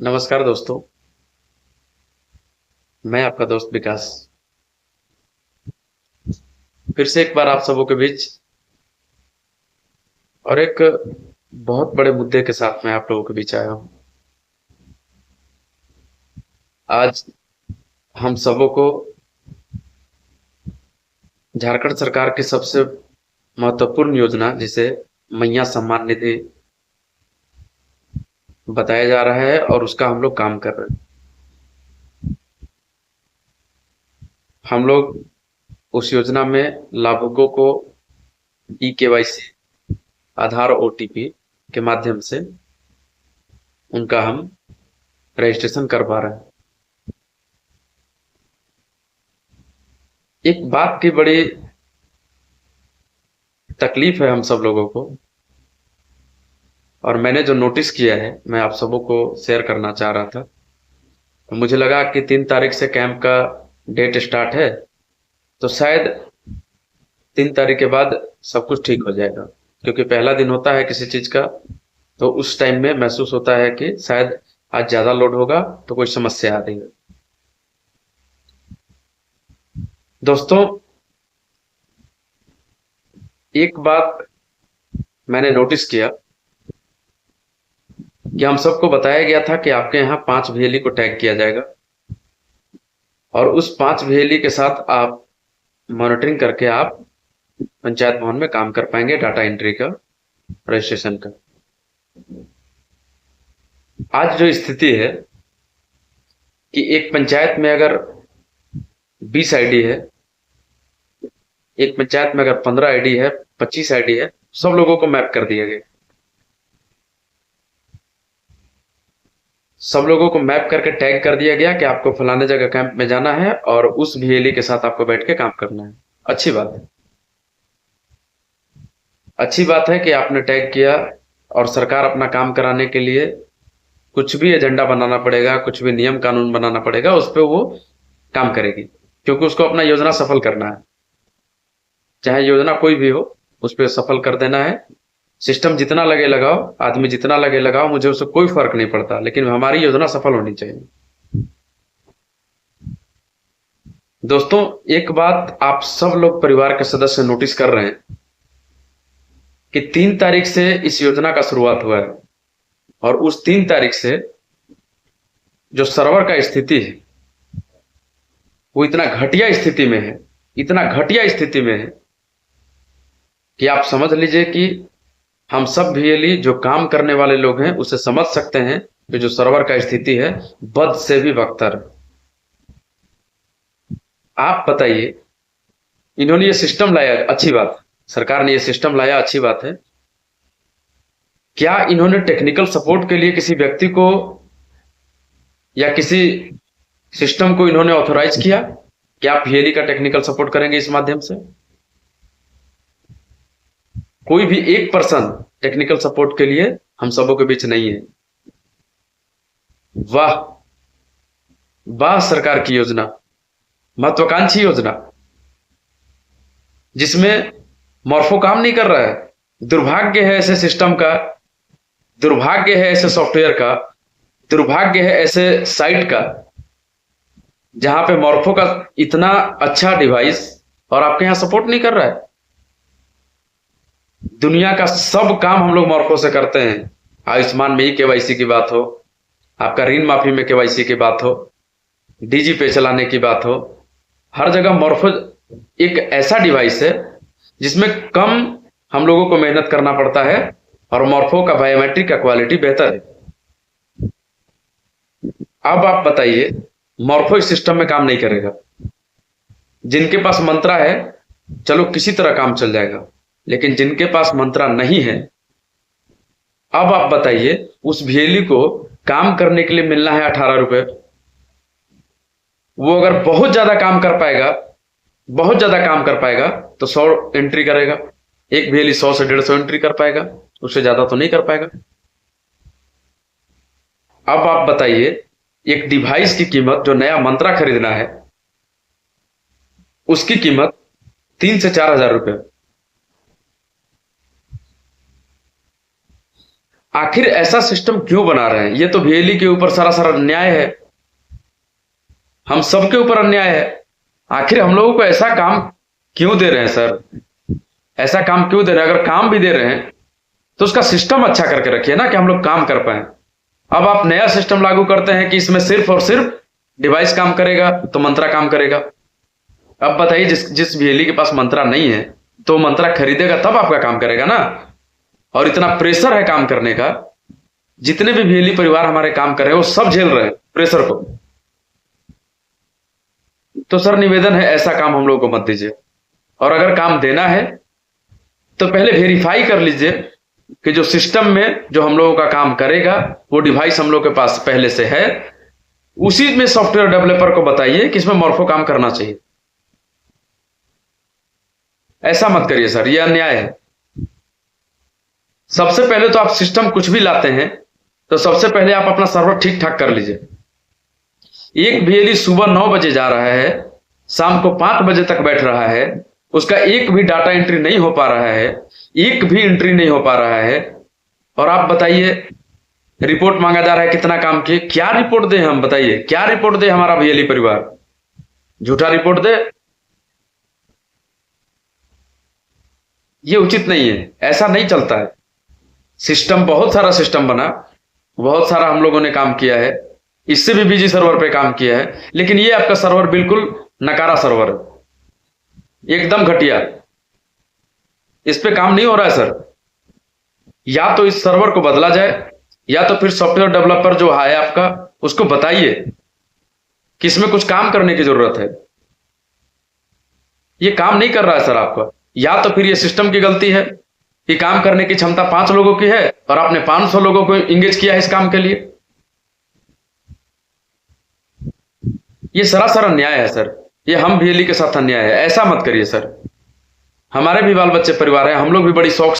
नमस्कार दोस्तों। मैं आपका दोस्त विकास फिर से एक बार आप सबों के बीच और एक बहुत बड़े मुद्दे के साथ मैं आप लोगों के बीच आया हूँ। आज हम सबों को झारखंड सरकार की सबसे महत्वपूर्ण योजना जिसे मैया सम्मान निधि बताया जा रहा है और उसका हम लोग काम कर रहे हैं। हम लोग उस योजना में लाभुकों को ई-केवाईसी, आधार, ओटीपी के माध्यम से उनका हम रजिस्ट्रेशन कर पा रहे हैं। एक बात की बड़ी तकलीफ है हम सब लोगों को, और मैंने जो नोटिस किया है मैं आप सबों को शेयर करना चाह रहा था। तो मुझे लगा कि 3 तारीख से कैंप का डेट स्टार्ट है, तो शायद 3 तारीख के बाद सब कुछ ठीक हो जाएगा, क्योंकि पहला दिन होता है किसी चीज का। तो उस टाइम में महसूस होता है कि शायद आज ज्यादा लोड होगा तो कोई समस्या आ रही है। दोस्तों, एक बात मैंने नोटिस किया कि हम सबको बताया गया था कि आपके यहाँ 5 VLE को टैग किया जाएगा और उस 5 VLE के साथ आप मॉनिटरिंग करके आप पंचायत भवन में काम कर पाएंगे, डाटा एंट्री का, रजिस्ट्रेशन का। आज जो स्थिति है कि एक पंचायत में अगर 20 आईडी है, एक पंचायत में अगर 15 आईडी है, 25 आईडी है, सब लोगों को मैप कर दिया गया। सब लोगों को मैप करके टैग कर दिया गया कि आपको फलाने जगह कैंप में जाना है और उस VLE के साथ आपको बैठ के काम करना है। अच्छी बात है। अच्छी बात है कि आपने टैग किया, और सरकार अपना काम कराने के लिए कुछ भी एजेंडा बनाना पड़ेगा, कुछ भी नियम कानून बनाना पड़ेगा, उस पर वो काम करेगी, क्योंकि उसको अपना योजना सफल करना है। चाहे योजना कोई भी हो, उस पर सफल कर देना है। सिस्टम जितना लगे लगाओ, आदमी जितना लगे लगाओ, मुझे उससे कोई फर्क नहीं पड़ता, लेकिन हमारी योजना सफल होनी चाहिए। दोस्तों, एक बात आप सब लोग परिवार के सदस्य नोटिस कर रहे हैं कि 3 तारीख से इस योजना का शुरुआत हुआ है, और उस 3 तारीख से जो सर्वर का स्थिति है वो इतना घटिया स्थिति में है, इतना घटिया स्थिति में है कि आप समझ लीजिए कि हम सब VLE जो काम करने वाले लोग हैं उसे समझ सकते हैं कि जो सर्वर का स्थिति है बद से भी बदतर। आप बताइए, इन्होंने ये सिस्टम लाया, अच्छी बात, सरकार ने ये सिस्टम लाया, अच्छी बात है। क्या इन्होंने टेक्निकल सपोर्ट के लिए किसी व्यक्ति को या किसी सिस्टम को इन्होंने ऑथोराइज किया कि आप VLE का टेक्निकल सपोर्ट करेंगे इस माध्यम से? कोई भी एक पर्सन टेक्निकल सपोर्ट के लिए हम सबों के बीच नहीं है। वाह वाह, सरकार की योजना, महत्वाकांक्षी योजना, जिसमें मॉर्फो काम नहीं कर रहा है। दुर्भाग्य है ऐसे सिस्टम का, दुर्भाग्य है ऐसे सॉफ्टवेयर का, दुर्भाग्य है ऐसे साइट का, जहां पे मॉर्फो का इतना अच्छा डिवाइस और आपके यहां सपोर्ट नहीं कर रहा है। दुनिया का सब काम हम लोग मॉर्फो से करते हैं। आयुष्मान में ई-केवाईसी की बात हो, आपका ऋण माफी में केवाईसी की बात हो, डीजी पे चलाने की बात हो, हर जगह मॉर्फो एक ऐसा डिवाइस है जिसमें कम हम लोगों को मेहनत करना पड़ता है, और मॉर्फो का बायोमेट्रिक का क्वालिटी बेहतर है। अब आप बताइए, मॉर्फो इस सिस्टम में काम नहीं करेगा। जिनके पास मंत्रा है, चलो किसी तरह काम चल जाएगा, लेकिन जिनके पास मंत्रा नहीं है, अब आप बताइए, उस VLE को काम करने के लिए मिलना है 18 रुपए। वो अगर बहुत ज्यादा काम कर पाएगा, बहुत ज्यादा काम कर पाएगा तो 100 एंट्री करेगा। एक VLE 100 से 150 एंट्री कर पाएगा, उससे ज्यादा तो नहीं कर पाएगा। अब आप बताइए, एक डिवाइस की कीमत, जो नया मंत्रा खरीदना है उसकी कीमत 3 से 4 हजार रुपए। आखिर ऐसा सिस्टम क्यों बना रहे हैं? ये तो वीएलई के ऊपर सारा सारा अन्याय है, हम सबके ऊपर अन्याय है। आखिर हम लोगों को ऐसा काम क्यों दे रहे हैं सर? ऐसा काम क्यों दे रहे हैं? अगर काम भी दे रहे हैं तो उसका सिस्टम अच्छा करके रखिए ना, कि हम लोग काम कर पाए। अब आप नया सिस्टम लागू करते हैं कि इसमें सिर्फ और सिर्फ डिवाइस काम करेगा तो मंत्रा काम करेगा। अब बताइए, जिस जिस वीएलई के पास मंत्रा नहीं है तो मंत्रा खरीदेगा तब आपका काम करेगा ना। और इतना प्रेशर है काम करने का, जितने भी वीएलई परिवार हमारे काम कर रहे हैं वो सब झेल रहे हैं प्रेशर को। तो सर निवेदन है, ऐसा काम हम लोगों को मत दीजिए। और अगर काम देना है तो पहले वेरीफाई कर लीजिए कि जो सिस्टम में जो हम लोगों का काम करेगा वो डिवाइस हम लोग के पास पहले से है। उसी में सॉफ्टवेयर डेवलपर को बताइए कि इसमें मॉर्फो काम करना चाहिए। ऐसा मत करिए सर, ये अन्याय है। सबसे पहले तो आप सिस्टम कुछ भी लाते हैं तो सबसे पहले आप अपना सर्वर ठीक ठाक कर लीजिए। एक वीएलई सुबह 9 बजे जा रहा है, शाम को 5 बजे तक बैठ रहा है, उसका एक भी डाटा एंट्री नहीं हो पा रहा है, एक भी एंट्री नहीं हो पा रहा है। और आप बताइए, रिपोर्ट मांगा जा रहा है कितना काम किए। क्या रिपोर्ट दे हम? बताइए क्या रिपोर्ट दे हमारा वीएलई परिवार? झूठा रिपोर्ट दे? ये उचित नहीं है, ऐसा नहीं चलता है। सिस्टम, बहुत सारा सिस्टम बना, बहुत सारा हम लोगों ने काम किया है, इससे भी बिजी सर्वर पे काम किया है, लेकिन ये आपका सर्वर बिल्कुल नकारा सर्वर है, एकदम घटिया। इस पे काम नहीं हो रहा है सर। या तो इस सर्वर को बदला जाए, या तो फिर सॉफ्टवेयर डेवलपर जो है आपका उसको बताइए कि इसमें कुछ काम करने की जरूरत है। ये काम नहीं कर रहा है सर आपका। या तो फिर ये सिस्टम की गलती है कि काम करने की क्षमता 5 लोगों की है और आपने 500 लोगों को इंगेज किया है इस काम के लिए। ये सरासर अन्याय है सर, ये हम वीएलई के साथ अन्याय है। ऐसा मत करिए सर। हमारे भी बाल बच्चे परिवार है, हम लोग भी बड़ी शौक